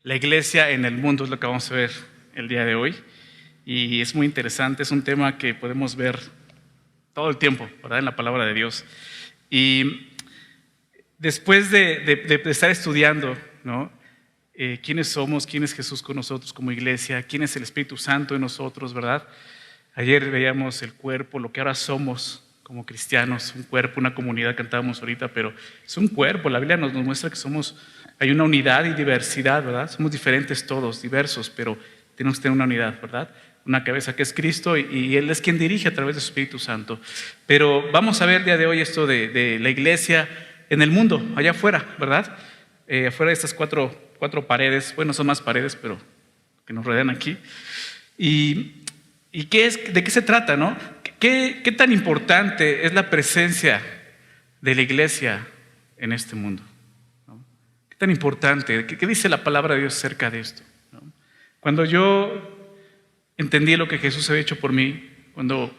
La iglesia en el mundo es lo que vamos a ver el día de hoy. Y es muy interesante, es un tema que podemos ver todo el tiempo, ¿verdad? En la palabra de Dios. Y después de estar estudiando, ¿no? ¿Quiénes somos? ¿Quién es Jesús con nosotros como iglesia? ¿Quién es el Espíritu Santo en nosotros, verdad? Ayer veíamos el cuerpo, lo que ahora somos como cristianos, un cuerpo, una comunidad, cantábamos ahorita, pero es un cuerpo. La Biblia nos muestra que hay una unidad y diversidad, ¿verdad? Somos diferentes todos, diversos, pero tenemos que tener una unidad, ¿verdad? Una cabeza que es Cristo y Él es quien dirige a través de su Espíritu Santo. Pero vamos a ver el día de hoy esto de la iglesia en el mundo, allá afuera, ¿verdad? Afuera de estas cuatro paredes, bueno, son más paredes, pero que nos rodean aquí. ¿Y de qué se trata, no? ¿Qué tan importante es la presencia de la iglesia en este mundo? ¿No? ¿Qué tan importante? ¿Qué dice la palabra de Dios acerca de esto? ¿No? Cuando yo entendí lo que Jesús había hecho por mí, cuando,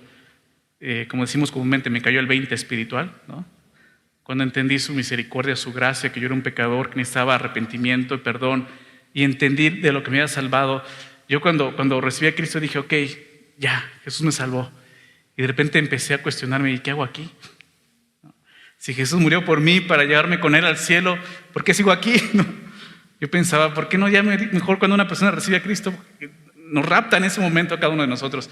como decimos comúnmente, me cayó el 20 espiritual, ¿no? Cuando entendí su misericordia, su gracia, que yo era un pecador, que necesitaba arrepentimiento y perdón, y entendí de lo que me había salvado, yo cuando recibí a Cristo dije, ok, ya, Jesús me salvó. Y de repente empecé a cuestionarme, ¿y qué hago aquí? Si Jesús murió por mí para llevarme con Él al cielo, ¿por qué sigo aquí? Yo pensaba, ¿por qué no ya mejor cuando una persona recibe a Cristo? Nos rapta en ese momento a cada uno de nosotros.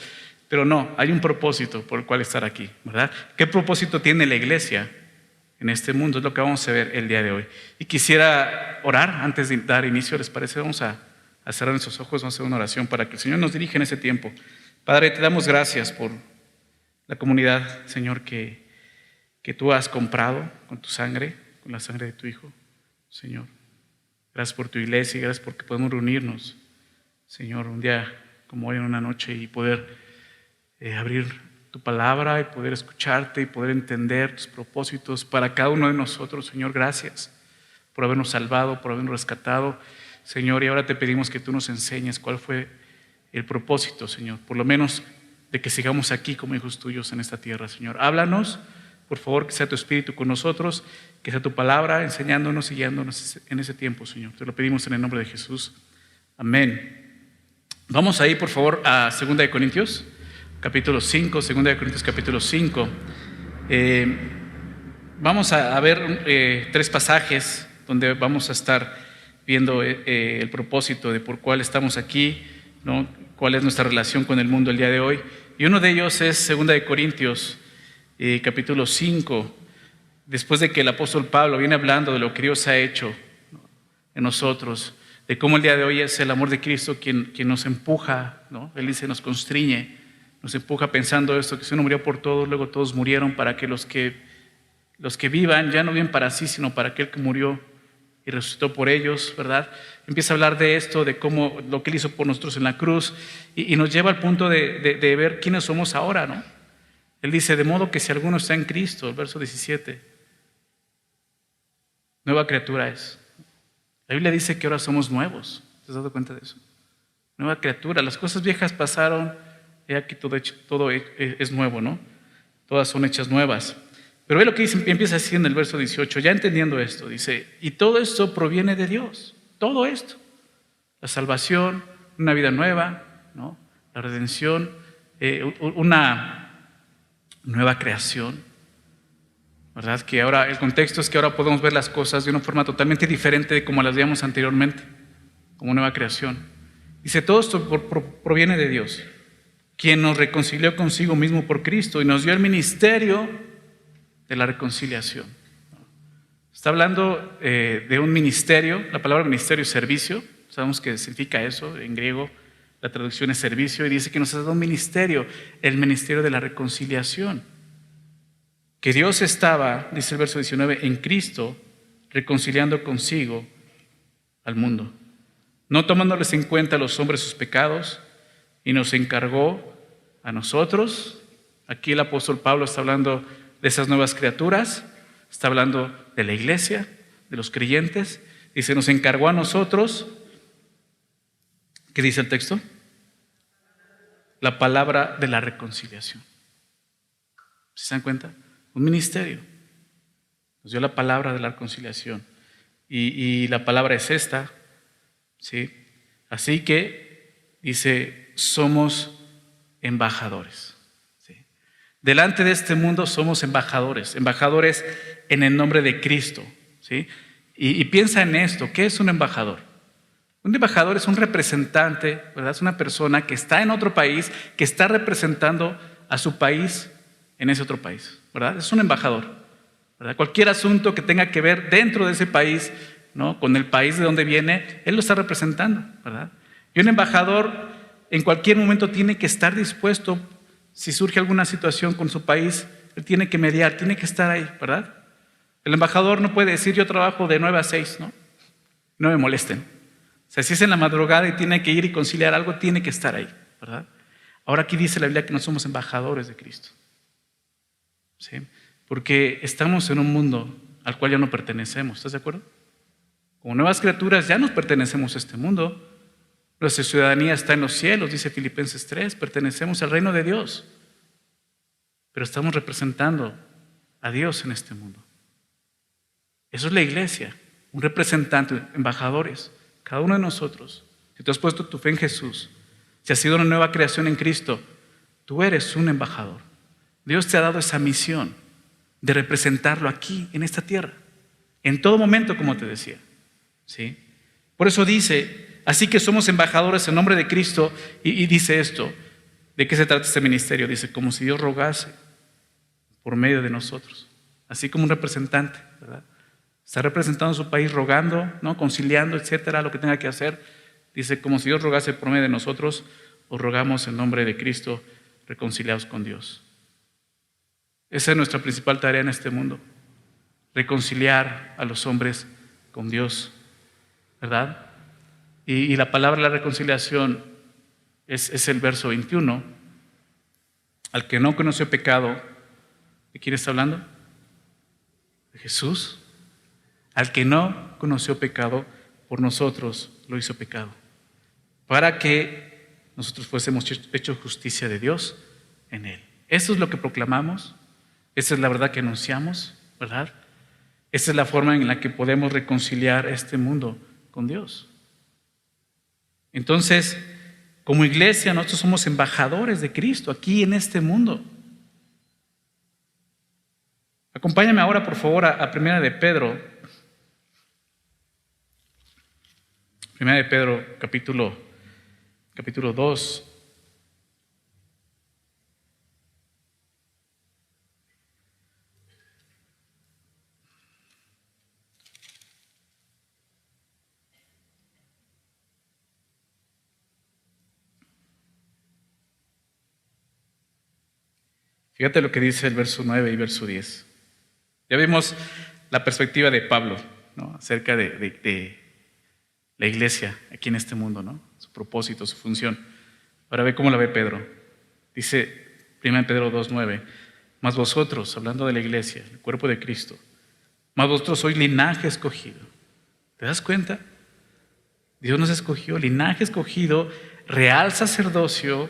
Pero no, hay un propósito por el cual estar aquí, ¿verdad? ¿Qué propósito tiene la iglesia en este mundo? Es lo que vamos a ver el día de hoy. Y quisiera orar antes de dar inicio, ¿les parece? Vamos a cerrar nuestros ojos, vamos a hacer una oración para que el Señor nos dirija en ese tiempo. Padre, te damos gracias por la comunidad, Señor, que tú has comprado con tu sangre, con la sangre de tu Hijo, Señor. Gracias por tu iglesia y gracias porque podemos reunirnos, Señor, un día como hoy en una noche y poder abrir tu palabra y poder escucharte y poder entender tus propósitos para cada uno de nosotros, Señor. Gracias por habernos salvado, por habernos rescatado, Señor. Y ahora te pedimos que tú nos enseñes cuál fue el propósito, Señor, por lo menos de que sigamos aquí como hijos tuyos en esta tierra, Señor. Háblanos, por favor, que sea tu Espíritu con nosotros, que sea tu palabra enseñándonos y guiándonos en ese tiempo, Señor. Te lo pedimos en el nombre de Jesús. Amén. Vamos ahí, por favor, a 2 Corintios, capítulo 5, 2 Corintios, capítulo 5. Vamos a ver 3 pasajes donde vamos a estar viendo el propósito de por cuál estamos aquí, ¿no? Cuál es nuestra relación con el mundo el día de hoy. Y uno de ellos es 2 Corintios, capítulo 5. Después de que el apóstol Pablo viene hablando de lo que Dios ha hecho en nosotros, de cómo el día de hoy es el amor de Cristo quien nos empuja, ¿no? Él dice, nos constriñe, nos empuja pensando esto, que si uno murió por todos, luego todos murieron para que los que vivan ya no viven para sí, sino para aquel que murió y resucitó por ellos, ¿verdad? Empieza a hablar de esto, de cómo lo que Él hizo por nosotros en la cruz, y nos lleva al punto de ver quiénes somos ahora, ¿no? Él dice, de modo que si alguno está en Cristo, el verso 17, nueva criatura es. La Biblia dice que ahora somos nuevos. ¿Te has dado cuenta de eso? Nueva criatura. Las cosas viejas pasaron, y aquí todo es nuevo, ¿no? Todas son hechas nuevas. Pero ve lo que dice, empieza así en el verso 18, ya entendiendo esto, dice, y todo esto proviene de Dios, todo esto, la salvación, una vida nueva, ¿no? La redención, una nueva creación, ¿verdad? Que ahora, el contexto es que ahora podemos ver las cosas de una forma totalmente diferente de como las veíamos anteriormente, como nueva creación. Dice, todo esto proviene de Dios, quien nos reconcilió consigo mismo por Cristo y nos dio el ministerio de la reconciliación. Está hablando de un ministerio. La palabra ministerio es servicio. Sabemos qué significa eso. En griego la traducción es servicio. Y dice que nos ha dado un ministerio, el ministerio de la reconciliación. Que Dios estaba, dice el verso 19, en Cristo, reconciliando consigo al mundo, no tomándoles en cuenta a los hombres sus pecados, y nos encargó a nosotros. Aquí el apóstol Pablo está hablando de esas nuevas criaturas, está hablando de la iglesia, de los creyentes, y se nos encargó a nosotros. ¿Qué dice el texto? La palabra de la reconciliación. ¿Se dan cuenta? Un ministerio. Nos dio la palabra de la reconciliación. Y la palabra es esta, ¿sí? Así que, dice, somos embajadores. ¿Sí? Delante de este mundo somos embajadores en el nombre de Cristo. ¿Sí? Y piensa en esto, ¿qué es un embajador? Un embajador es un representante, ¿verdad? Es una persona que está en otro país, que está representando a su país en ese otro país, ¿verdad? Es un embajador, ¿verdad? Cualquier asunto que tenga que ver dentro de ese país, ¿no? Con el país de donde viene, él lo está representando, ¿verdad? Y un embajador en cualquier momento tiene que estar dispuesto, si surge alguna situación con su país, él tiene que mediar, tiene que estar ahí, ¿verdad? El embajador no puede decir yo trabajo de 9 a 6, ¿no? No me molesten. O sea, si es en la madrugada y tiene que ir y conciliar algo, tiene que estar ahí, ¿verdad? Ahora aquí dice la Biblia que no somos embajadores de Cristo, ¿sí? Porque estamos en un mundo al cual ya no pertenecemos, ¿estás de acuerdo? Como nuevas criaturas ya nos pertenecemos a este mundo. Nuestra ciudadanía está en los cielos, dice Filipenses 3, pertenecemos al reino de Dios. Pero estamos representando a Dios en este mundo. Eso es la iglesia, un representante, embajadores, cada uno de nosotros. Si tú has puesto tu fe en Jesús, si has sido una nueva creación en Cristo, tú eres un embajador. Dios te ha dado esa misión de representarlo aquí, en esta tierra, en todo momento, como te decía, ¿sí? Por eso dice, así que somos embajadores en nombre de Cristo, y dice esto. ¿De qué se trata este ministerio? Dice, como si Dios rogase por medio de nosotros, así como un representante, ¿verdad? Está representando a su país rogando, ¿no? Conciliando, etcétera, lo que tenga que hacer. Dice, como si Dios rogase por medio de nosotros, os rogamos en nombre de Cristo, reconciliados con Dios. Esa es nuestra principal tarea en este mundo, reconciliar a los hombres con Dios, ¿verdad? Y la palabra de la reconciliación es el verso 21. Al que no conoció pecado, ¿de quién está hablando? De Jesús. Al que no conoció pecado, por nosotros lo hizo pecado, para que nosotros fuésemos hecho justicia de Dios en él. Eso es lo que proclamamos, esa es la verdad que anunciamos, ¿verdad? Esa es la forma en la que podemos reconciliar este mundo con Dios. Entonces, como iglesia, nosotros somos embajadores de Cristo aquí en este mundo. Acompáñame ahora, por favor, a Primera de Pedro. Primera de Pedro, capítulo 2. Fíjate lo que dice el verso 9 y verso 10. Ya vimos la perspectiva de Pablo, ¿no? Acerca de la iglesia aquí en este mundo, ¿no? Su propósito, su función. Ahora ve cómo la ve Pedro. Dice 1 Pedro 2:9, mas vosotros, hablando de la iglesia, el cuerpo de Cristo, mas vosotros sois linaje escogido. ¿Te das cuenta? Dios nos escogió, linaje escogido, real sacerdocio,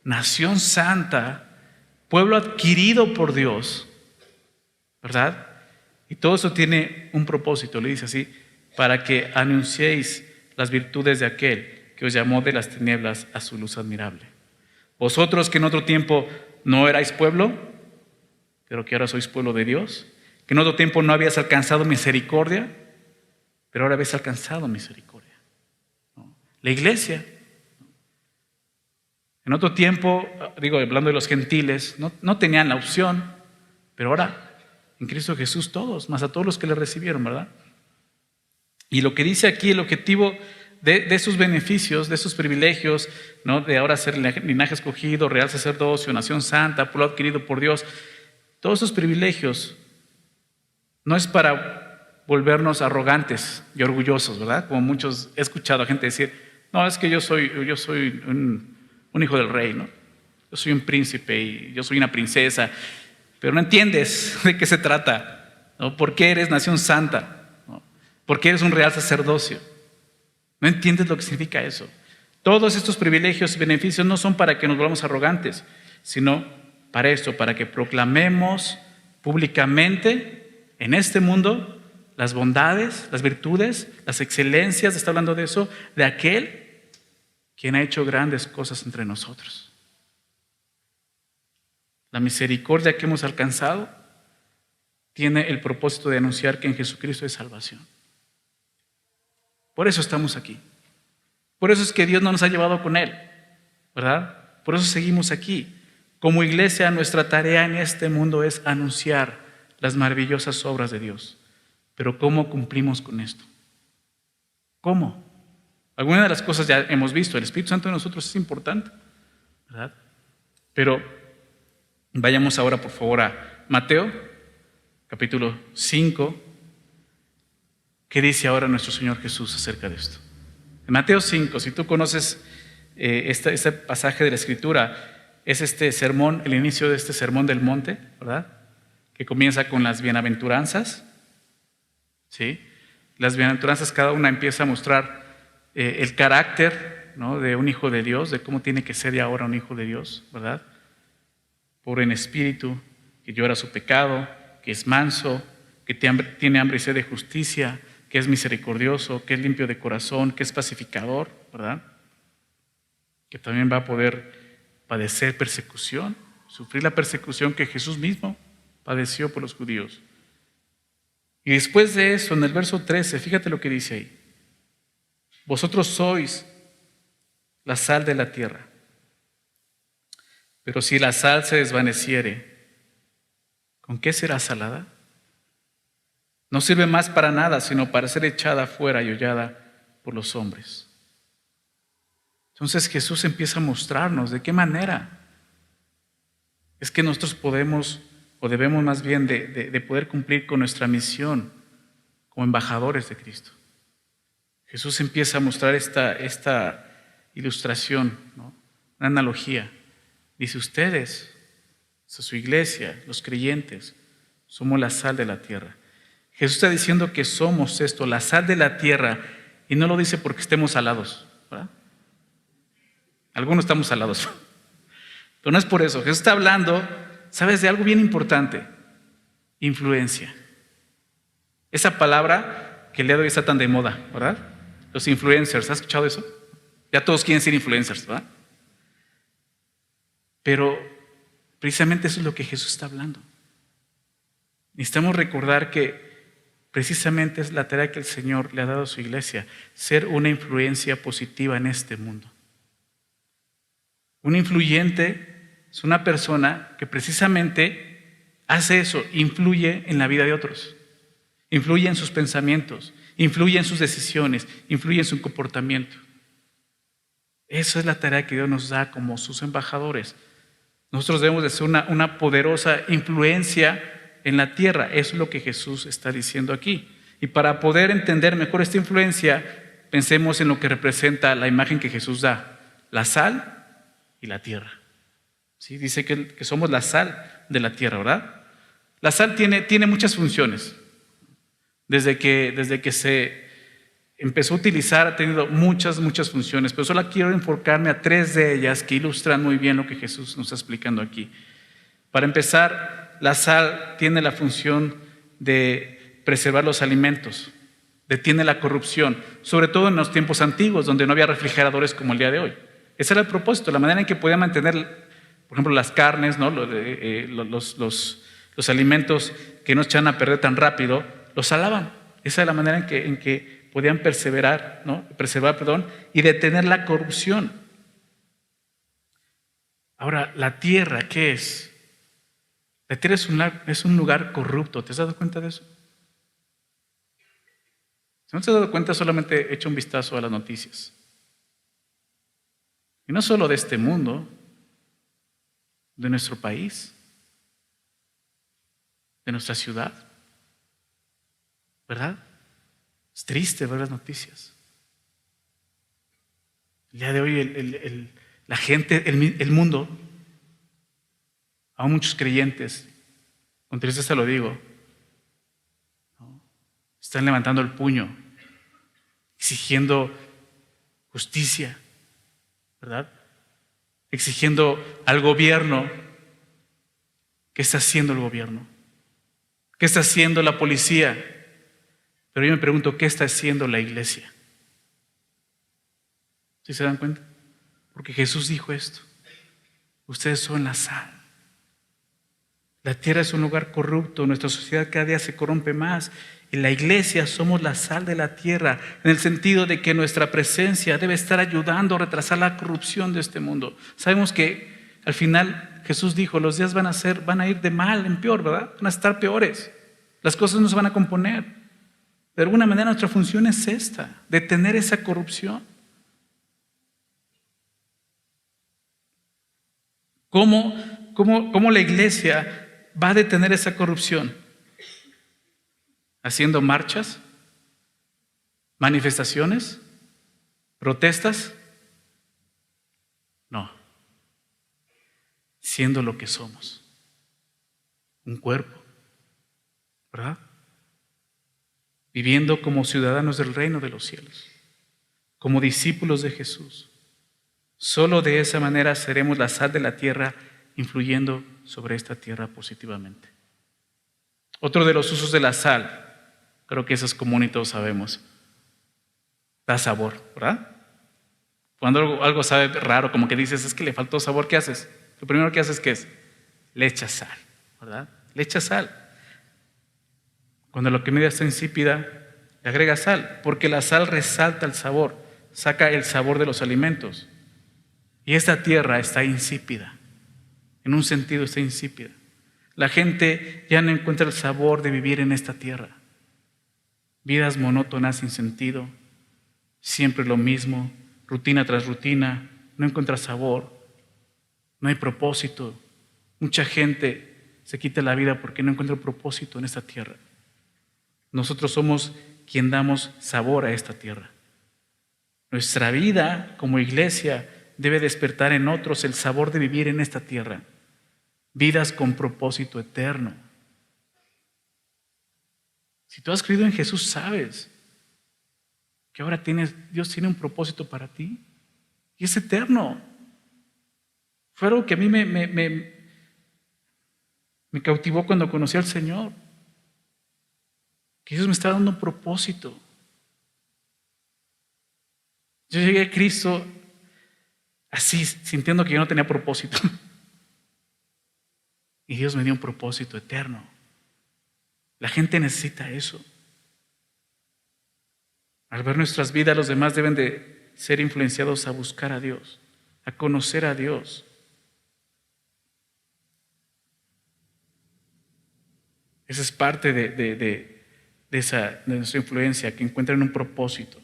nación santa, pueblo adquirido por Dios, ¿verdad? Y todo eso tiene un propósito, le dice así, para que anunciéis las virtudes de aquel que os llamó de las tinieblas a su luz admirable. Vosotros que en otro tiempo no erais pueblo, pero que ahora sois pueblo de Dios, que en otro tiempo no habías alcanzado misericordia, pero ahora habéis alcanzado misericordia. ¿No? La iglesia, en otro tiempo, hablando de los gentiles, no tenían la opción, pero ahora en Cristo Jesús todos, más a todos los que le recibieron, ¿verdad? Y lo que dice aquí, el objetivo de esos beneficios, de esos privilegios, ¿no? De ahora ser linaje escogido, real sacerdocio, nación santa, pueblo adquirido por Dios, todos esos privilegios no es para volvernos arrogantes y orgullosos, ¿verdad? Como muchos he escuchado a gente decir, no, es que yo soy un hijo del rey, ¿no? Yo soy un príncipe y yo soy una princesa, pero no entiendes de qué se trata, ¿no? ¿Por qué eres nación santa? ¿No? ¿Por qué eres un real sacerdocio? No entiendes lo que significa eso. Todos estos privilegios y beneficios no son para que nos volvamos arrogantes, sino para esto, para que proclamemos públicamente en este mundo las bondades, las virtudes, las excelencias, está hablando de eso, de aquel quien ha hecho grandes cosas entre nosotros. La misericordia que hemos alcanzado tiene el propósito de anunciar que en Jesucristo hay salvación. Por eso estamos aquí. Por eso es que Dios no nos ha llevado con Él, ¿verdad? Por eso seguimos aquí. Como iglesia, nuestra tarea en este mundo es anunciar las maravillosas obras de Dios. Pero ¿cómo cumplimos con esto? ¿Cómo? Algunas de las cosas ya hemos visto. El Espíritu Santo de nosotros es importante, ¿verdad? Pero vayamos ahora, por favor, a Mateo, capítulo 5. ¿Qué dice ahora nuestro Señor Jesús acerca de esto? En Mateo 5, si tú conoces este pasaje de la Escritura, es este sermón, el inicio de este sermón del monte, ¿verdad? Que comienza con las bienaventuranzas, ¿sí? Las bienaventuranzas, cada una empieza a mostrar el carácter, ¿no?, de un hijo de Dios, de cómo tiene que ser ya ahora un hijo de Dios, ¿verdad? Pobre en espíritu, que llora su pecado, que es manso, que tiene hambre y sed de justicia, que es misericordioso, que es limpio de corazón, que es pacificador, ¿verdad? Que también va a poder padecer persecución, sufrir la persecución que Jesús mismo padeció por los judíos. Y después de eso, en el verso 13, fíjate lo que dice ahí. Vosotros sois la sal de la tierra, pero si la sal se desvaneciere, ¿con qué será salada? No sirve más para nada, sino para ser echada fuera y hollada por los hombres. Entonces Jesús empieza a mostrarnos de qué manera es que nosotros podemos, o debemos más bien de poder cumplir con nuestra misión como embajadores de Cristo. Jesús empieza a mostrar esta ilustración, ¿no?, una analogía. Dice, ustedes, su iglesia, los creyentes, somos la sal de la tierra. Jesús está diciendo que somos esto, la sal de la tierra, y no lo dice porque estemos salados, ¿verdad? Algunos estamos salados, pero no es por eso. Jesús está hablando, ¿sabes?, de algo bien importante: influencia. Esa palabra que el día de hoy está tan de moda, ¿verdad? Los influencers, ¿has escuchado eso? Ya todos quieren ser influencers, ¿verdad? Pero precisamente eso es lo que Jesús está hablando. Necesitamos recordar que precisamente es la tarea que el Señor le ha dado a su iglesia: ser una influencia positiva en este mundo. Un influyente es una persona que precisamente hace eso, influye en la vida de otros, influye en sus pensamientos, influye en sus decisiones, influye en su comportamiento. Eso es la tarea que Dios nos da como sus embajadores. Nosotros debemos de ser una poderosa influencia en la tierra. Eso es lo que Jesús está diciendo aquí. Y para poder entender mejor esta influencia, pensemos en lo que representa la imagen que Jesús da: la sal y la tierra. ¿Sí? Dice que somos la sal de la tierra, ¿verdad? La sal tiene muchas funciones. Desde que se empezó a utilizar ha tenido muchas funciones, pero solo quiero enfocarme a 3 de ellas que ilustran muy bien lo que Jesús nos está explicando aquí. Para empezar, la sal tiene la función de preservar los alimentos, detiene la corrupción, sobre todo en los tiempos antiguos, donde no había refrigeradores como el día de hoy. Ese era el propósito, la manera en que podían mantener, por ejemplo, las carnes, ¿no?, los alimentos que no echaban a perder tan rápido, los salaban. Esa es la manera en que podían preservar, y detener la corrupción. Ahora, la tierra, ¿qué es? La tierra es un lugar corrupto. ¿Te has dado cuenta de eso? Si no te has dado cuenta, solamente echa un vistazo a las noticias. Y no solo de este mundo, de nuestro país, de nuestra ciudad, ¿verdad? Es triste ver las noticias. El día de hoy la gente, el mundo, aún muchos creyentes, con tristeza lo digo, ¿no?, están levantando el puño, exigiendo justicia, ¿verdad? Exigiendo al gobierno. ¿Qué está haciendo el gobierno? ¿Qué está haciendo la policía? Pero yo me pregunto, ¿qué está haciendo la iglesia? ¿Sí se dan cuenta? Porque Jesús dijo esto: ustedes son la sal. La tierra es un lugar corrupto, nuestra sociedad cada día se corrompe más, y la iglesia somos la sal de la tierra, en el sentido de que nuestra presencia debe estar ayudando a retrasar la corrupción de este mundo. Sabemos que al final Jesús dijo, los días van a ir de mal en peor, ¿verdad? Van a estar peores, las cosas no se van a componer. De alguna manera nuestra función es esta, detener esa corrupción. ¿Cómo la iglesia va a detener esa corrupción? ¿Haciendo marchas? ¿Manifestaciones? ¿Protestas? No. Siendo lo que somos. Un cuerpo. ¿Verdad? Viviendo como ciudadanos del reino de los cielos. Como discípulos de Jesús. Solo de esa manera seremos la sal de la tierra, influyendo sobre esta tierra positivamente. Otro de los usos de la sal, creo que eso es común y todos sabemos, da sabor, ¿verdad? Cuando algo sabe raro, como que dices, es que le faltó sabor, ¿qué haces? Lo primero que haces, ¿qué es? Le echas sal, ¿verdad? Le echas sal. Cuando la comida está insípida, le agregas sal, porque la sal resalta el sabor, saca el sabor de los alimentos. Y esta tierra está insípida. En un sentido está insípida. La gente ya no encuentra el sabor de vivir en esta tierra. Vidas monótonas sin sentido, siempre lo mismo, rutina tras rutina, no encuentra sabor, no hay propósito. Mucha gente se quita la vida porque no encuentra propósito en esta tierra. Nosotros somos quien damos sabor a esta tierra. Nuestra vida como iglesia debe despertar en otros el sabor de vivir en esta tierra. Vidas con propósito eterno. Si tú has creído en Jesús, sabes que ahora Dios tiene un propósito para ti y es eterno. Fue algo que a mí me cautivó cuando conocí al Señor. Que Dios me estaba dando un propósito. Yo llegué a Cristo así, sintiendo que yo no tenía propósito. Y Dios me dio un propósito eterno. La gente necesita eso. Al ver nuestras vidas, los demás deben de ser influenciados a buscar a Dios, a conocer a Dios. Esa es parte de nuestra influencia, que encuentren un propósito.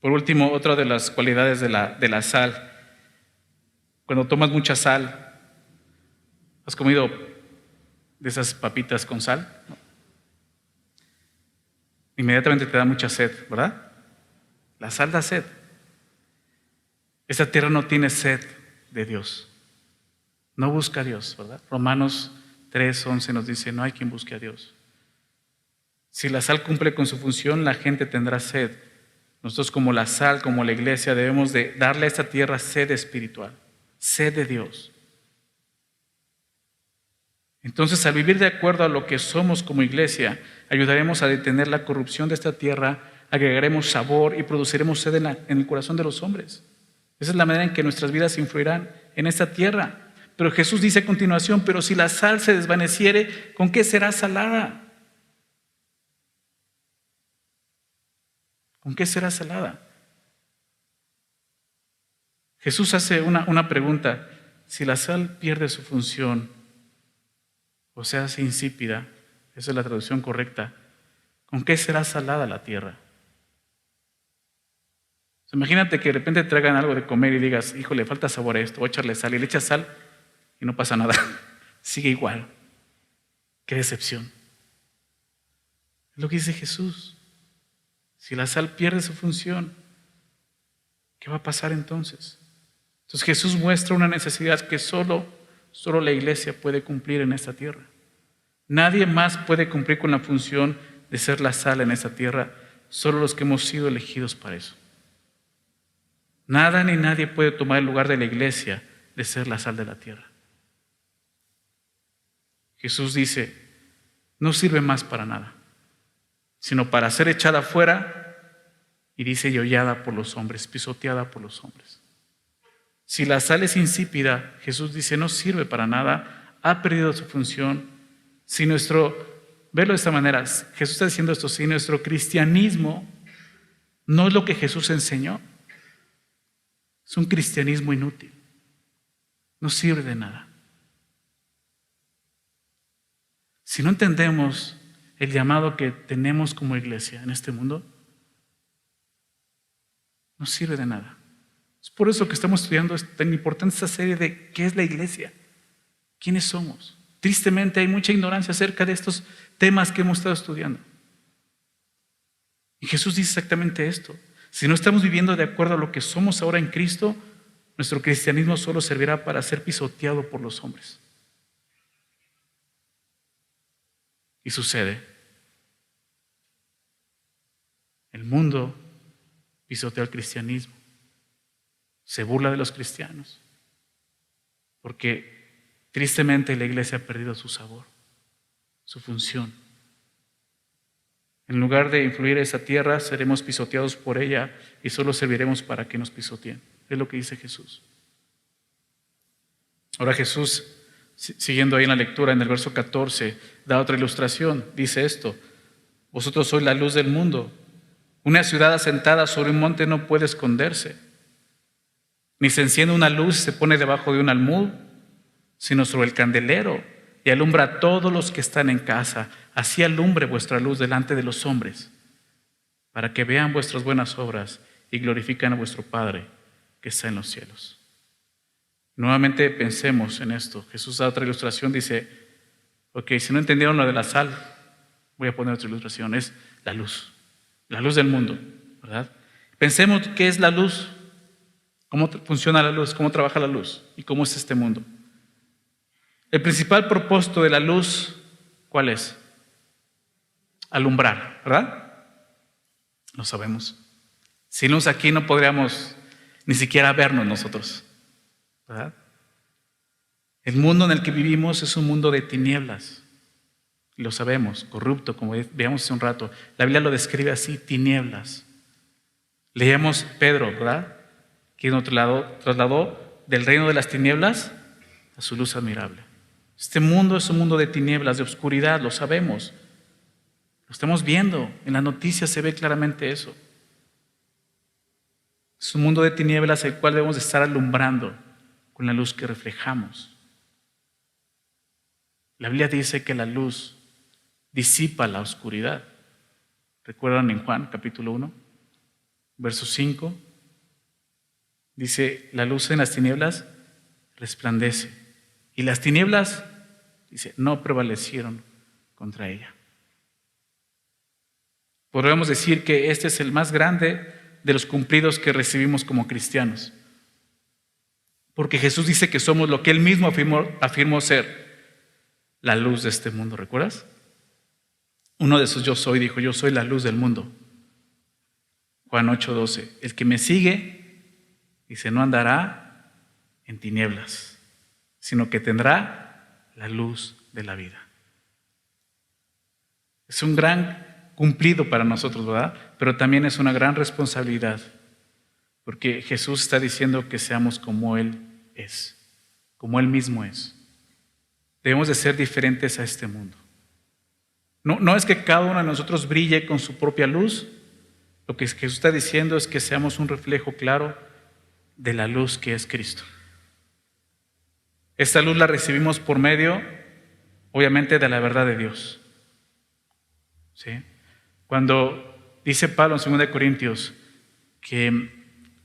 Por último, otra de las cualidades de la sal. Cuando tomas mucha sal, ¿has comido de esas papitas con sal? No. Inmediatamente te da mucha sed, ¿verdad? La sal da sed. Esta tierra no tiene sed de Dios. No busca a Dios, ¿verdad? Romanos 3:11 nos dice, no hay quien busque a Dios. Si la sal cumple con su función, la gente tendrá sed. Nosotros como la sal, como la iglesia, debemos de darle a esta tierra sed espiritual, sed de Dios. Entonces, al vivir de acuerdo a lo que somos como iglesia, ayudaremos a detener la corrupción de esta tierra, agregaremos sabor y produciremos sed en el corazón de los hombres. Esa es la manera en que nuestras vidas influirán en esta tierra. Pero Jesús dice a continuación, pero si la sal se desvaneciere, ¿con qué será salada? ¿Con qué será salada? Jesús hace una pregunta. Si la sal pierde su función, o se hace insípida, esa es la traducción correcta, ¿con qué será salada la tierra? Imagínate que de repente te traigan algo de comer y digas, híjole, falta sabor a esto, voy a echarle sal, y le echas sal y no pasa nada, sigue igual. Qué decepción. Es lo que dice Jesús. Si la sal pierde su función, ¿qué va a pasar entonces? Entonces Jesús muestra una necesidad que solo la iglesia puede cumplir en esta tierra. Nadie más puede cumplir con la función de ser la sal en esta tierra, solo los que hemos sido elegidos para eso. Nada ni nadie puede tomar el lugar de la iglesia de ser la sal de la tierra. Jesús dice, no sirve más para nada. sino para ser echada fuera, y dice, y hollada por los hombres, pisoteada por los hombres. Si la sal es insípida, Jesús dice, no sirve para nada, ha perdido su función. Si verlo de esta manera, Jesús está diciendo esto, si nuestro cristianismo no es lo que Jesús enseñó, es un cristianismo inútil, no sirve de nada. Si no entendemos el llamado que tenemos como iglesia en este mundo, no sirve de nada. Es por eso que estamos estudiando tan importante esta serie de qué es la iglesia, quiénes somos. Tristemente hay mucha ignorancia acerca de estos temas que hemos estado estudiando. Y Jesús dice exactamente esto. Si no estamos viviendo de acuerdo a lo que somos ahora en Cristo, nuestro cristianismo solo servirá para ser pisoteado por los hombres. Y sucede. El mundo pisotea el cristianismo. Se burla de los cristianos. Porque tristemente la iglesia ha perdido su sabor, su función. En lugar de influir en esa tierra, seremos pisoteados por ella y solo serviremos para que nos pisoteen. Es lo que dice Jesús. Ahora Jesús, siguiendo ahí en la lectura, en el verso 14, da otra ilustración. Dice esto: vosotros sois la luz del mundo. Una ciudad asentada sobre un monte no puede esconderse. Ni se enciende una luz y se pone debajo de un almud, sino sobre el candelero, y alumbra a todos los que están en casa. Así alumbre vuestra luz delante de los hombres, para que vean vuestras buenas obras y glorifiquen a vuestro Padre que está en los cielos. Nuevamente pensemos en esto. Jesús da otra ilustración, dice, ok, si no entendieron lo de la sal, voy a poner otra ilustración, es la luz del mundo, ¿verdad? Pensemos qué es la luz, cómo funciona la luz, cómo trabaja la luz y cómo es este mundo. El principal propósito de la luz, ¿cuál es? Alumbrar, ¿verdad? Lo sabemos. Sin luz aquí no podríamos ni siquiera vernos nosotros, ¿verdad? El mundo en el que vivimos es un mundo de tinieblas. Lo sabemos, corrupto, como veíamos hace un rato. La Biblia lo describe así, tinieblas. Leíamos Pedro, ¿verdad? Que nos trasladó del reino de las tinieblas a su luz admirable. Este mundo es un mundo de tinieblas, de oscuridad, lo sabemos. Lo estamos viendo, en las noticias se ve claramente eso. Es un mundo de tinieblas el cual debemos de estar alumbrando con la luz que reflejamos. La Biblia dice que la luz disipa la oscuridad. ¿Recuerdan en Juan capítulo 1, verso 5? Dice, la luz en las tinieblas resplandece. Y las tinieblas, dice, no prevalecieron contra ella. Podríamos decir que este es el más grande de los cumplidos que recibimos como cristianos. Porque Jesús dice que somos lo que Él mismo afirmó ser, la luz de este mundo. ¿Recuerdas? Uno de esos yo soy, dijo, yo soy la luz del mundo. Juan 8:12. El que me sigue, dice, no andará en tinieblas, sino que tendrá la luz de la vida. Es un gran cumplido para nosotros, ¿verdad? Pero también es una gran responsabilidad, porque Jesús está diciendo que seamos como Él es, como Él mismo es. Debemos de ser diferentes a este mundo. No es que cada uno de nosotros brille con su propia luz. Lo que Jesús está diciendo es que seamos un reflejo claro de la luz que es Cristo. Esta luz la recibimos por medio, obviamente, de la verdad de Dios. ¿Sí? Cuando dice Pablo en 2 Corintios que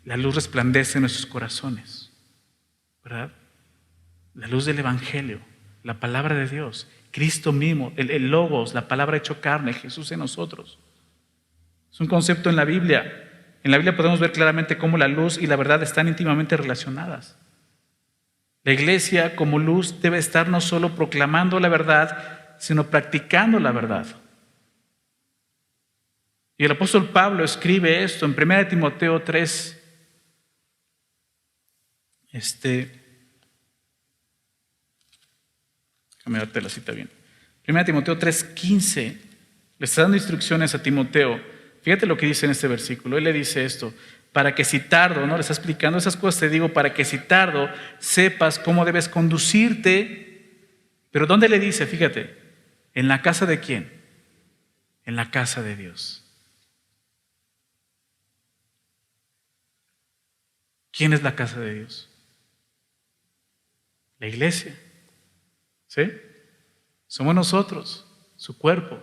la luz resplandece en nuestros corazones, ¿verdad? La luz del Evangelio, la palabra de Dios, Cristo mismo, el Logos, la palabra hecho carne, Jesús en nosotros. Es un concepto en la Biblia. En la Biblia podemos ver claramente cómo la luz y la verdad están íntimamente relacionadas. La iglesia como luz debe estar no solo proclamando la verdad, sino practicando la verdad. Y el apóstol Pablo escribe esto en 1 Timoteo 3. Déjame darte la cita bien. 1 Timoteo 3:15 Le está dando instrucciones a Timoteo. Fíjate lo que dice en este versículo. Él le dice esto: para que si tardo, ¿no? Le está explicando esas cosas, te digo, para que si tardo sepas cómo debes conducirte. Pero ¿dónde le dice? Fíjate, ¿en la casa de quién? En la casa de Dios. ¿Quién es la casa de Dios? La iglesia. ¿Sí? Somos nosotros, su cuerpo.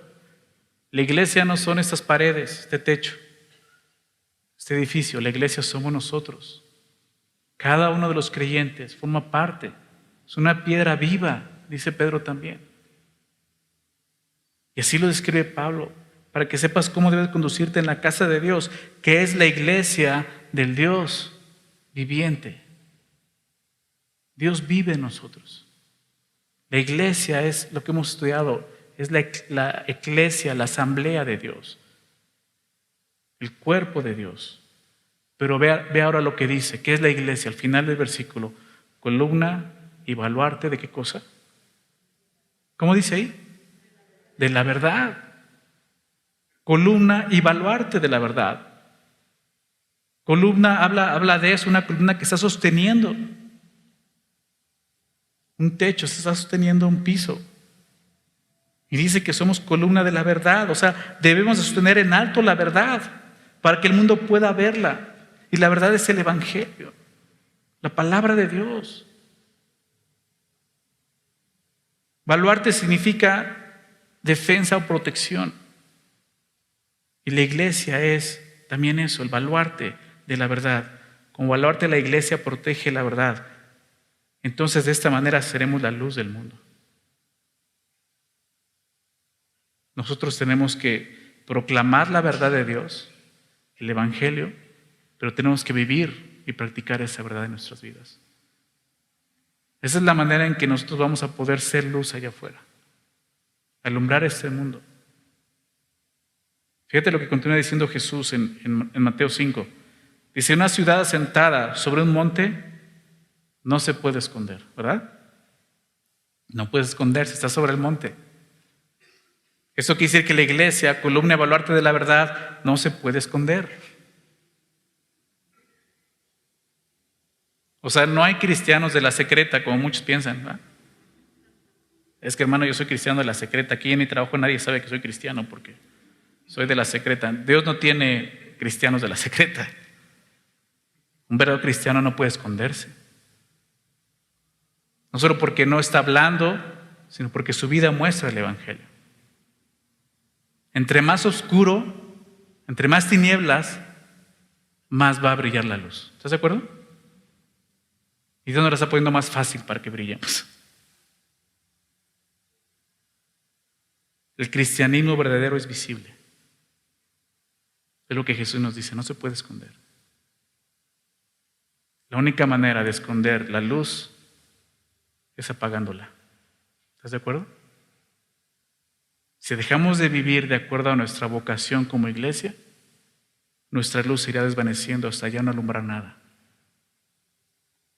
La iglesia no son estas paredes, este techo, este edificio. La iglesia somos nosotros. Cada uno de los creyentes forma parte. Es una piedra viva, dice Pedro también. Y así lo describe Pablo, para que sepas cómo debes conducirte en la casa de Dios, que es la iglesia del Dios viviente. Dios vive en nosotros. La iglesia es lo que hemos estudiado, es la eclesia, la asamblea de Dios, el cuerpo de Dios. Pero ve ahora lo que dice, ¿qué es la iglesia? Al final del versículo, columna y baluarte ¿de qué cosa? ¿Cómo dice ahí? De la verdad. Columna y baluarte de la verdad. Columna habla de eso, una columna que está sosteniendo un techo, se está sosteniendo un piso. Y dice que somos columna de la verdad, o sea, debemos sostener en alto la verdad para que el mundo pueda verla. Y la verdad es el Evangelio, la palabra de Dios. Baluarte significa defensa o protección. Y la iglesia es también eso, el baluarte de la verdad. Como baluarte, la iglesia protege la verdad. Entonces, de esta manera seremos la luz del mundo. Nosotros tenemos que proclamar la verdad de Dios, el Evangelio, pero tenemos que vivir y practicar esa verdad en nuestras vidas. Esa es la manera en que nosotros vamos a poder ser luz allá afuera, alumbrar este mundo. Fíjate lo que continúa diciendo Jesús en Mateo 5. Dice, una ciudad asentada sobre un monte no se puede esconder, ¿verdad? No puedes esconderse, está sobre el monte. Eso quiere decir que la iglesia, columna y baluarte de la verdad, no se puede esconder. O sea, no hay cristianos de la secreta, como muchos piensan, ¿verdad? Es que, hermano, yo soy cristiano de la secreta. Aquí en mi trabajo nadie sabe que soy cristiano porque soy de la secreta. Dios no tiene cristianos de la secreta. Un verdadero cristiano no puede esconderse. No solo porque no está hablando, sino porque su vida muestra el Evangelio. Entre más oscuro, entre más tinieblas, más va a brillar la luz. ¿Estás de acuerdo? Y Dios nos la está poniendo más fácil para que brillemos. El cristianismo verdadero es visible. Es lo que Jesús nos dice, no se puede esconder. La única manera de esconder la luz es apagándola. ¿Estás de acuerdo? Si dejamos de vivir de acuerdo a nuestra vocación como iglesia, nuestra luz se irá desvaneciendo hasta ya no alumbrar nada.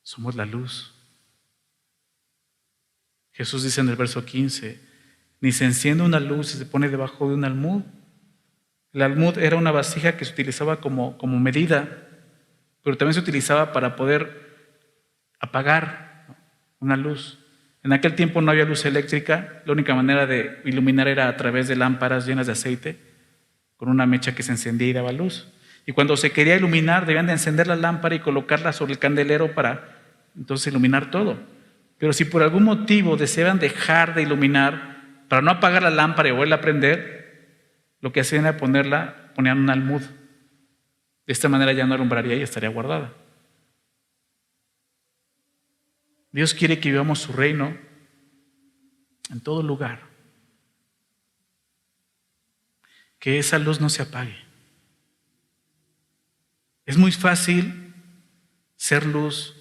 Somos la luz. Jesús dice en el verso 15, ni se enciende una luz y se pone debajo de un almud. El almud era una vasija que se utilizaba como medida, pero también se utilizaba para poder apagar una luz. En aquel tiempo no había luz eléctrica, la única manera de iluminar era a través de lámparas llenas de aceite, con una mecha que se encendía y daba luz. Y cuando se quería iluminar, debían de encender la lámpara y colocarla sobre el candelero para entonces iluminar todo. Pero si por algún motivo deseaban dejar de iluminar, para no apagar la lámpara y volverla a prender, lo que hacían era ponían un almud. De esta manera ya no alumbraría y estaría guardada. Dios quiere que vivamos su reino en todo lugar. Que esa luz no se apague. Es muy fácil ser luz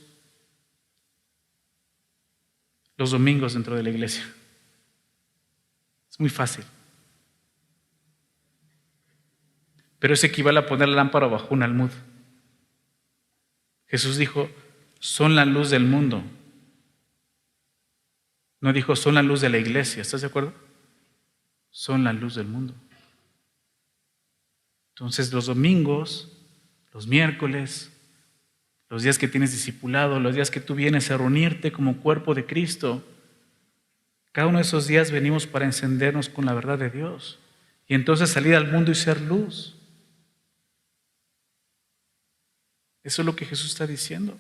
los domingos dentro de la iglesia. Es muy fácil. Pero eso equivale a poner la lámpara bajo un almud. Jesús dijo, son la luz del mundo. No dijo, son la luz de la iglesia. ¿Estás de acuerdo? Son la luz del mundo. Entonces los domingos, los miércoles, los días que tienes discipulado, los días que tú vienes a reunirte como cuerpo de Cristo, cada uno de esos días venimos para encendernos con la verdad de Dios y entonces salir al mundo y ser luz. Eso es lo que Jesús está diciendo.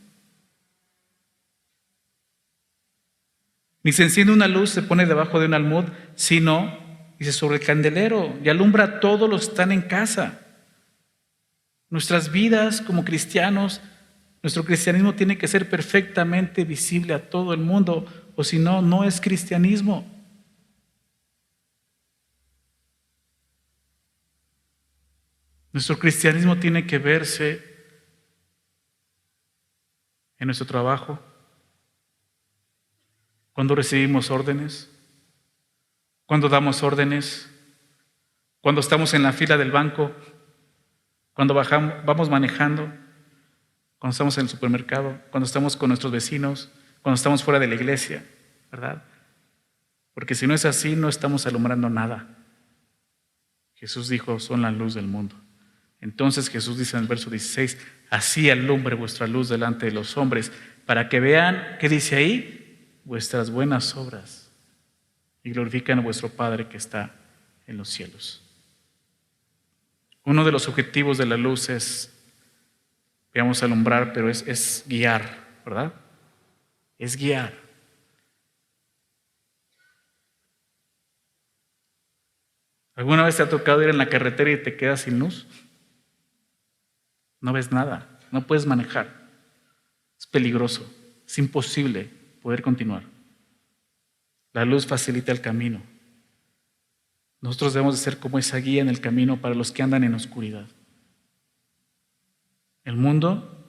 Ni se enciende una luz, se pone debajo de un almud, sino, dice, sobre el candelero y alumbra a todos los que están en casa. Nuestras vidas como cristianos, nuestro cristianismo tiene que ser perfectamente visible a todo el mundo, o si no, no es cristianismo. Nuestro cristianismo tiene que verse en nuestro trabajo, cuando recibimos órdenes, cuando damos órdenes, cuando estamos en la fila del banco, cuando vamos manejando, cuando estamos en el supermercado, cuando estamos con nuestros vecinos, cuando estamos fuera de la iglesia, ¿verdad? Porque si no es así, no estamos alumbrando nada. Jesús dijo, son la luz del mundo. Entonces Jesús dice en el verso 16, así alumbre vuestra luz delante de los hombres, para que vean, ¿qué dice ahí? Vuestras buenas obras y glorifican a vuestro Padre que está en los cielos. Uno de los objetivos de la luz es, digamos, alumbrar, pero es guiar, ¿verdad? Es guiar. ¿Alguna vez te ha tocado ir en la carretera y te quedas sin luz? No ves nada, no puedes manejar. Es peligroso, es imposible poder continuar. La luz facilita el camino. Nosotros debemos de ser como esa guía en el camino para los que andan en oscuridad. El mundo,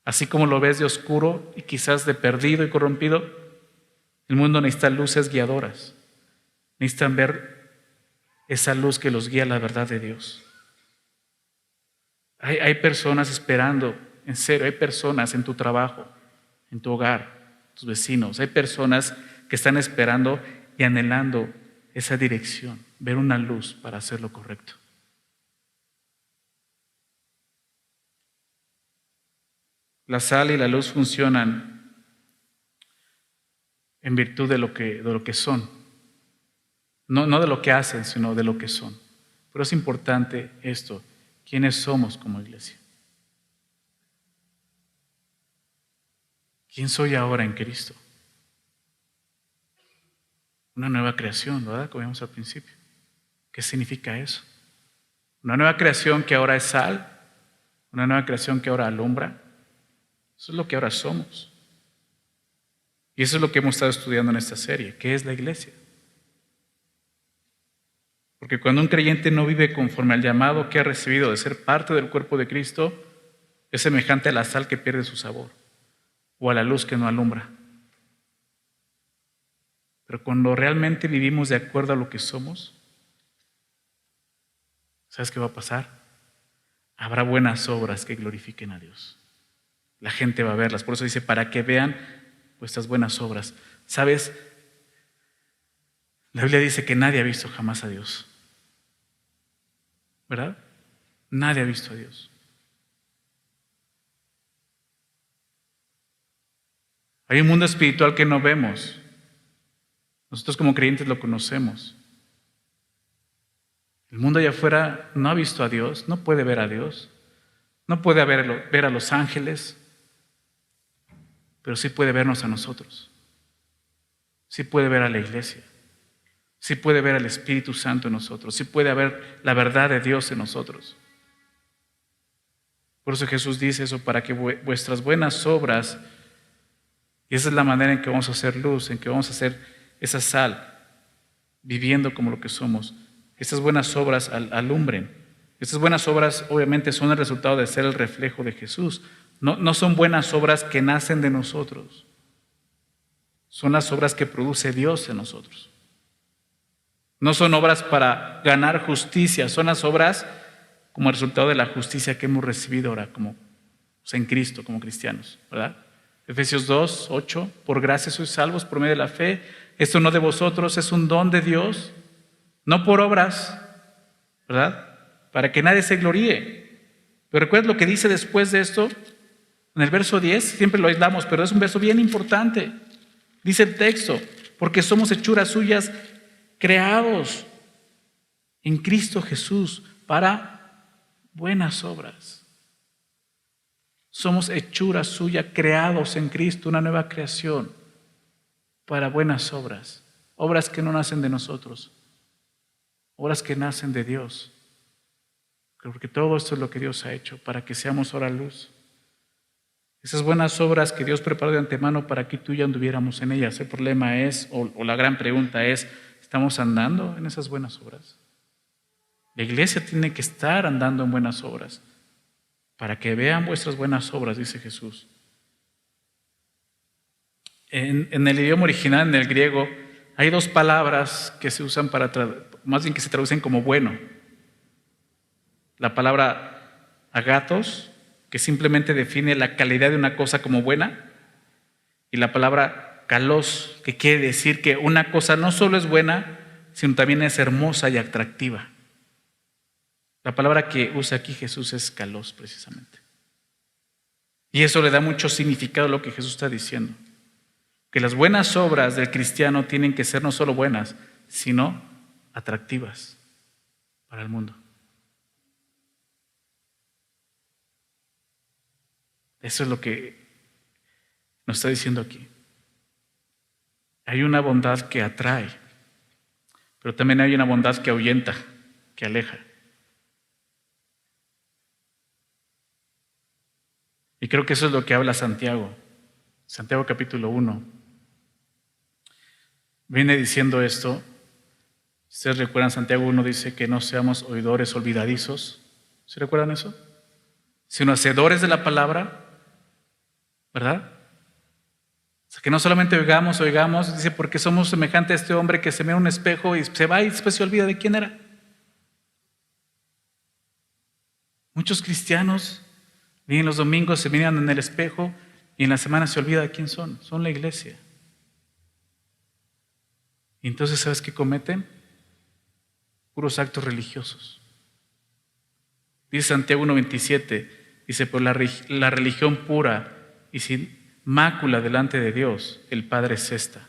así como lo ves de oscuro y quizás de perdido y corrompido, el mundo necesita luces guiadoras. Necesitan ver esa luz que los guía a la verdad de Dios. Hay personas esperando, en serio, hay personas en tu trabajo, en tu hogar, tus vecinos, hay personas que están esperando y anhelando esa dirección, ver una luz para hacer lo correcto. La sal y la luz funcionan en virtud de lo que son. No de lo que hacen, sino de lo que son. Pero es importante esto, ¿quiénes somos como iglesia? ¿Quién soy ahora en Cristo? Una nueva creación, ¿verdad? Como vimos al principio. ¿Qué significa eso? Una nueva creación que ahora es sal, una nueva creación que ahora alumbra. Eso es lo que ahora somos. Y eso es lo que hemos estado estudiando en esta serie. ¿Qué es la iglesia? Porque cuando un creyente no vive conforme al llamado que ha recibido de ser parte del cuerpo de Cristo, es semejante a la sal que pierde su sabor o a la luz que no alumbra. Pero cuando realmente vivimos de acuerdo a lo que somos, ¿sabes qué va a pasar? Habrá buenas obras que glorifiquen a Dios. La gente va a verlas. Por eso dice, para que vean vuestras buenas obras. ¿Sabes? La Biblia dice que nadie ha visto jamás a Dios. ¿Verdad? Nadie ha visto a Dios. Hay un mundo espiritual que no vemos. Nosotros como creyentes lo conocemos. El mundo allá afuera no ha visto a Dios, no puede ver a Dios, no puede ver a los ángeles, pero sí puede vernos a nosotros. Sí puede ver a la iglesia. Sí puede ver al Espíritu Santo en nosotros. Sí puede ver la verdad de Dios en nosotros. Por eso Jesús dice eso, para que vuestras buenas obras, y esa es la manera en que vamos a hacer luz, en que vamos a hacer esa sal, viviendo como lo que somos. Estas buenas obras alumbren. Estas buenas obras obviamente son el resultado de ser el reflejo de Jesús. No son buenas obras que nacen de nosotros. Son las obras que produce Dios en nosotros. No son obras para ganar justicia, son las obras como resultado de la justicia que hemos recibido ahora en Cristo, como cristianos, ¿verdad? Efesios 2, 8, por gracia sois salvos por medio de la fe. Esto no de vosotros, es un don de Dios, no por obras, ¿verdad? para que nadie se gloríe. Pero recuerda lo que dice después de esto, en el verso 10, siempre lo aislamos, pero es un verso bien importante. Dice el texto, porque somos hechuras suyas, creados en Cristo Jesús para buenas obras. Somos hechura suya, creados en Cristo, una nueva creación para buenas obras. Obras que no nacen de nosotros, obras que nacen de Dios. Porque todo esto es lo que Dios ha hecho para que seamos ahora luz. Esas buenas obras que Dios preparó de antemano para que tú y yo anduviéramos en ellas. El problema es, o la gran pregunta es, ¿estamos andando en esas buenas obras? La iglesia tiene que estar andando en buenas obras para que vean vuestras buenas obras, dice Jesús. En el idioma original, en el griego, hay dos palabras que se usan más bien que se traducen como bueno. La palabra agathos, que simplemente define la calidad de una cosa como buena, y la palabra kalos, que quiere decir que una cosa no solo es buena, sino también es hermosa y atractiva. La palabra que usa aquí Jesús es kalos, precisamente. Y eso le da mucho significado a lo que Jesús está diciendo. Que las buenas obras del cristiano tienen que ser no solo buenas, sino atractivas para el mundo. Eso es lo que nos está diciendo aquí. Hay una bondad que atrae, pero también hay una bondad que ahuyenta, que aleja. Y creo que eso es lo que habla Santiago. Santiago capítulo 1. Viene diciendo esto. Ustedes recuerdan, Santiago 1 dice que no seamos oidores olvidadizos. ¿Se recuerdan eso? Sino hacedores de la palabra, ¿verdad? O sea, que no solamente oigamos, dice, porque somos semejantes a este hombre que se mira en un espejo y se va y después se olvida de quién era. Muchos cristianos vienen los domingos, se miran en el espejo y en la semana se olvida de quién son. Son la iglesia. Y entonces, ¿sabes qué cometen? Puros actos religiosos. Dice Santiago 1:27, dice, pero la religión pura y sin mácula delante de Dios, el Padre es esta.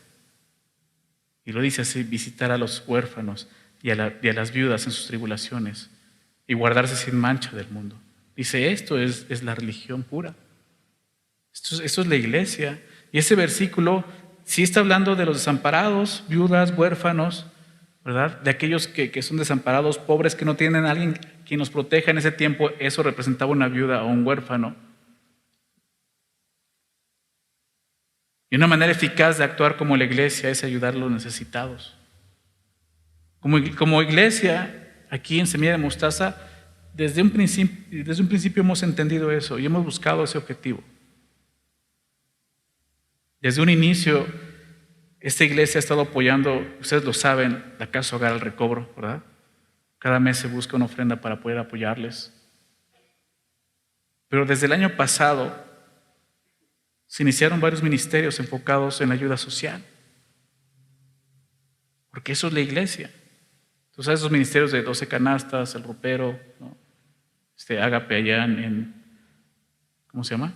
Y lo dice así, visitar a los huérfanos y a las viudas en sus tribulaciones y guardarse sin mancha del mundo. Dice, esto es la religión pura. Esto es la iglesia. Y ese versículo sí está hablando de los desamparados, viudas, huérfanos, ¿verdad? De aquellos que son desamparados, pobres, que no tienen a alguien quien los proteja. En ese tiempo eso representaba una viuda o un huérfano. Y una manera eficaz de actuar como la iglesia es ayudar a los necesitados. Como iglesia, aquí en Semilla de Mostaza, desde un principio hemos entendido eso y hemos buscado ese objetivo. Desde un inicio, esta iglesia ha estado apoyando, ustedes lo saben, la Casa Hogar al Recobro, ¿verdad? Cada mes se busca una ofrenda para poder apoyarles. Pero desde el año pasado se iniciaron varios ministerios enfocados en la ayuda social. Porque eso es la iglesia. Tú sabes, esos ministerios de 12 canastas, el ropero, ¿no? Ágape allá en ¿cómo se llama?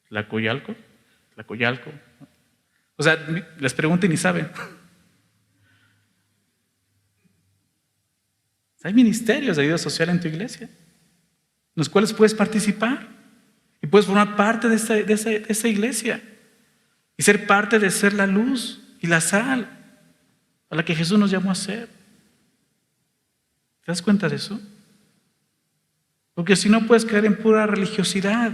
Tlacoyalco, ¿no? O sea, les pregunto y ni saben. Hay ministerios de ayuda social en tu iglesia, en los cuales puedes participar y puedes formar parte de esa iglesia y ser parte de ser la luz y la sal a la que Jesús nos llamó a ser. ¿Te das cuenta de eso? Porque si no puedes caer en pura religiosidad.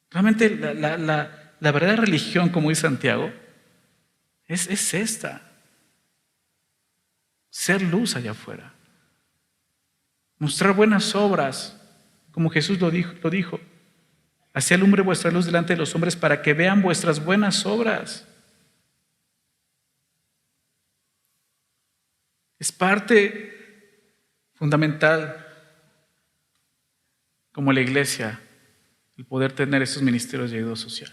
Realmente la verdadera religión, como dice Santiago, es esta. Ser luz allá afuera. Mostrar buenas obras, como Jesús lo dijo. Así alumbre vuestra luz delante de los hombres para que vean vuestras buenas obras. Es parte fundamental como la iglesia el poder tener esos ministerios de ayuda social.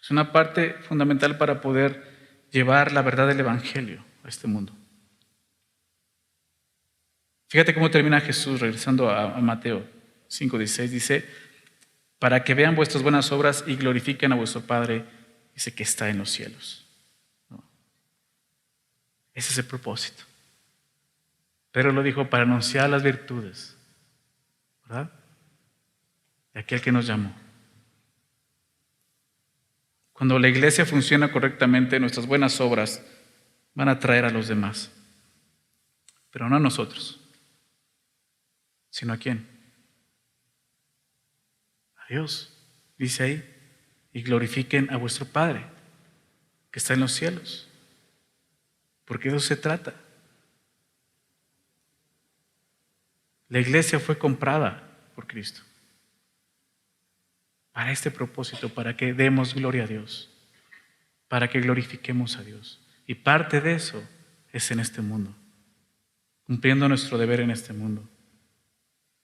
Es una parte fundamental para poder llevar la verdad del evangelio a este mundo. Fíjate cómo termina Jesús, regresando a Mateo 5:16, dice, para que vean vuestras buenas obras y glorifiquen a vuestro Padre, dice, que está en los cielos. ¿No? Ese es el propósito. Pedro lo dijo para anunciar las virtudes, ¿verdad?, de aquel que nos llamó. Cuando la iglesia funciona correctamente, nuestras buenas obras van a atraer a los demás, pero no a nosotros, sino ¿a quién? A Dios, dice ahí, y glorifiquen a vuestro Padre que está en los cielos, porque de eso se trata. La iglesia fue comprada por Cristo para este propósito, para que demos gloria a Dios, para que glorifiquemos a Dios. Y parte de eso es en este mundo, cumpliendo nuestro deber en este mundo.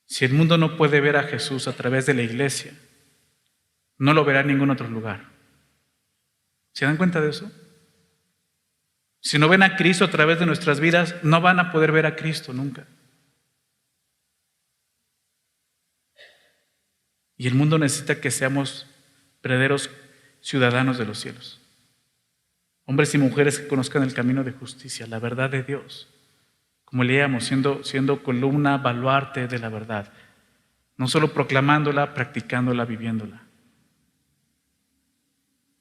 Si el mundo no puede ver a Jesús a través de la iglesia, no lo verá en ningún otro lugar. ¿Se dan cuenta de eso? Si no ven a Cristo a través de nuestras vidas, no van a poder ver a Cristo nunca. Y el mundo necesita que seamos verdaderos ciudadanos de los cielos. Hombres y mujeres que conozcan el camino de justicia, la verdad de Dios. Como leíamos, siendo columna, baluarte de la verdad. No solo proclamándola, practicándola, viviéndola.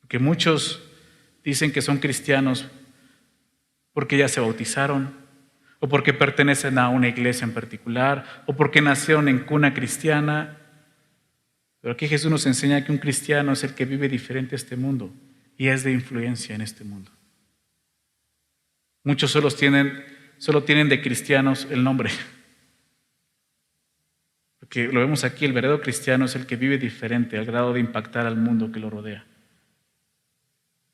Porque muchos dicen que son cristianos porque ya se bautizaron, o porque pertenecen a una iglesia en particular, o porque nacieron en cuna cristiana. Pero aquí Jesús nos enseña que un cristiano es el que vive diferente a este mundo y es de influencia en este mundo. Muchos solo tienen de cristianos el nombre. Porque lo vemos aquí, el verdadero cristiano es el que vive diferente al grado de impactar al mundo que lo rodea.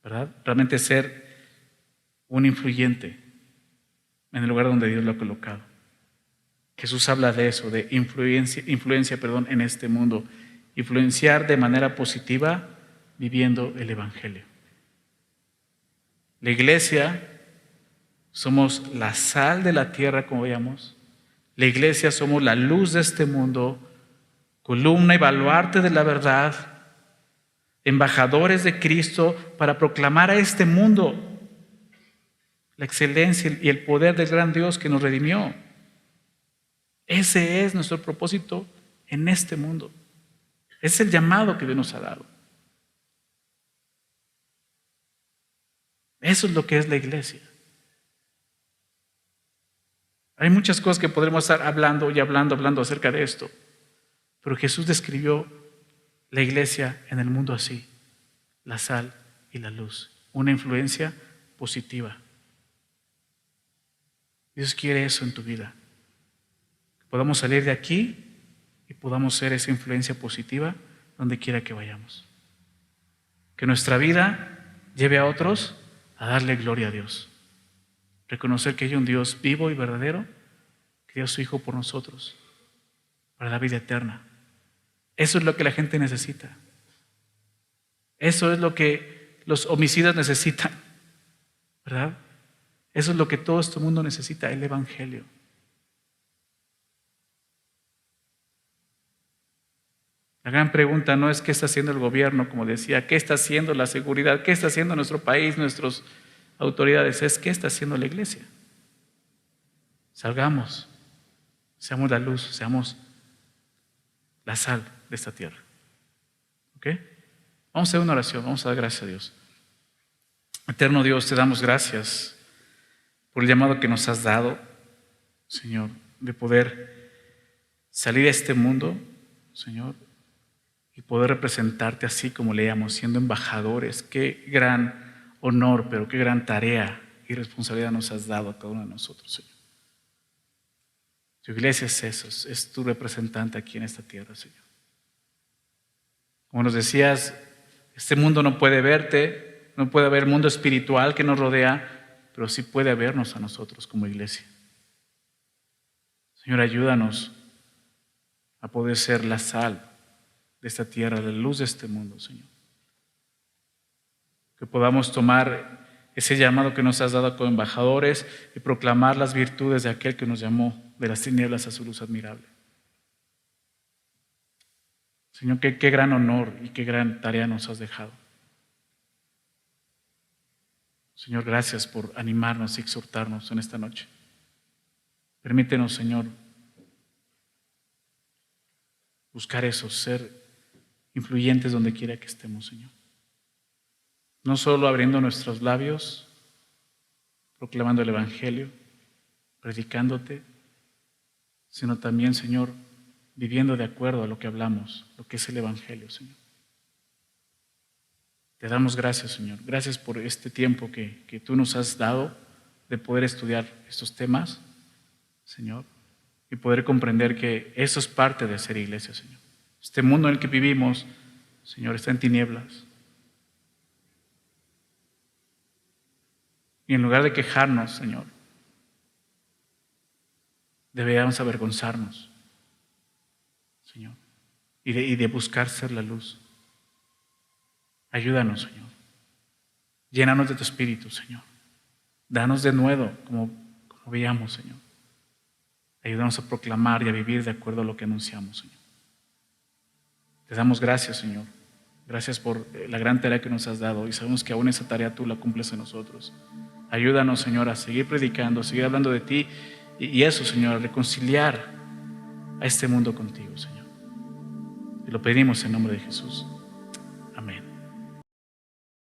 ¿Verdad? Realmente ser un influyente en el lugar donde Dios lo ha colocado. Jesús habla de eso, de influencia, en este mundo. Influenciar de manera positiva viviendo el Evangelio. La iglesia somos la sal de la tierra, como veíamos. La iglesia somos la luz de este mundo, columna y baluarte de la verdad, embajadores de Cristo para proclamar a este mundo la excelencia y el poder del gran Dios que nos redimió. Ese es nuestro propósito en este mundo. Es el llamado que Dios nos ha dado. Eso es lo que es la iglesia. Hay muchas cosas que podremos estar hablando acerca de esto, pero Jesús describió la iglesia en el mundo así, la sal y la luz, una influencia positiva. Dios quiere eso en tu vida, que podamos salir de aquí y podamos ser esa influencia positiva donde quiera que vayamos. Que nuestra vida lleve a otros a darle gloria a Dios. Reconocer que hay un Dios vivo y verdadero que dio a su Hijo por nosotros para la vida eterna. Eso es lo que la gente necesita. Eso es lo que los homicidas necesitan, ¿verdad? Eso es lo que todo este mundo necesita, el Evangelio. La gran pregunta no es qué está haciendo el gobierno, como decía, qué está haciendo la seguridad, qué está haciendo nuestro país, nuestras autoridades, es qué está haciendo la iglesia. Salgamos, seamos la luz, seamos la sal de esta tierra. ¿Ok? Vamos a hacer una oración, vamos a dar gracias a Dios. Eterno Dios, te damos gracias por el llamado que nos has dado, Señor, de poder salir a este mundo, Señor, y poder representarte así como leíamos, siendo embajadores. Qué gran honor, pero qué gran tarea y responsabilidad nos has dado a cada uno de nosotros, Señor. Tu iglesia es eso, es tu representante aquí en esta tierra, Señor. Como nos decías, este mundo no puede verte, no puede haber mundo espiritual que nos rodea, pero sí puede vernos a nosotros como iglesia. Señor, ayúdanos a poder ser la sal de esta tierra, la luz de este mundo, Señor. Que podamos tomar ese llamado que nos has dado como embajadores y proclamar las virtudes de aquel que nos llamó de las tinieblas a su luz admirable. Señor, qué gran honor y qué gran tarea nos has dejado. Señor, gracias por animarnos y exhortarnos en esta noche. Permítenos, Señor, buscar eso, ser influyentes donde quiera que estemos, Señor. No solo abriendo nuestros labios, proclamando el Evangelio, predicándote, sino también, Señor, viviendo de acuerdo a lo que hablamos, lo que es el Evangelio, Señor. Te damos gracias, Señor. Gracias por este tiempo que tú nos has dado de poder estudiar estos temas, Señor, y poder comprender que eso es parte de ser iglesia, Señor. Este mundo en el que vivimos, Señor, está en tinieblas. Y en lugar de quejarnos, Señor, deberíamos avergonzarnos, Señor, y de buscar ser la luz. Ayúdanos, Señor. Llénanos de tu Espíritu, Señor. Danos de nuevo, como veíamos, Señor. Ayúdanos a proclamar y a vivir de acuerdo a lo que anunciamos, Señor. Te damos gracias, Señor. Gracias por la gran tarea que nos has dado y sabemos que aún esa tarea tú la cumples en nosotros. Ayúdanos, Señor, a seguir predicando, a seguir hablando de ti y eso, Señor, a reconciliar a este mundo contigo, Señor. Te lo pedimos en nombre de Jesús.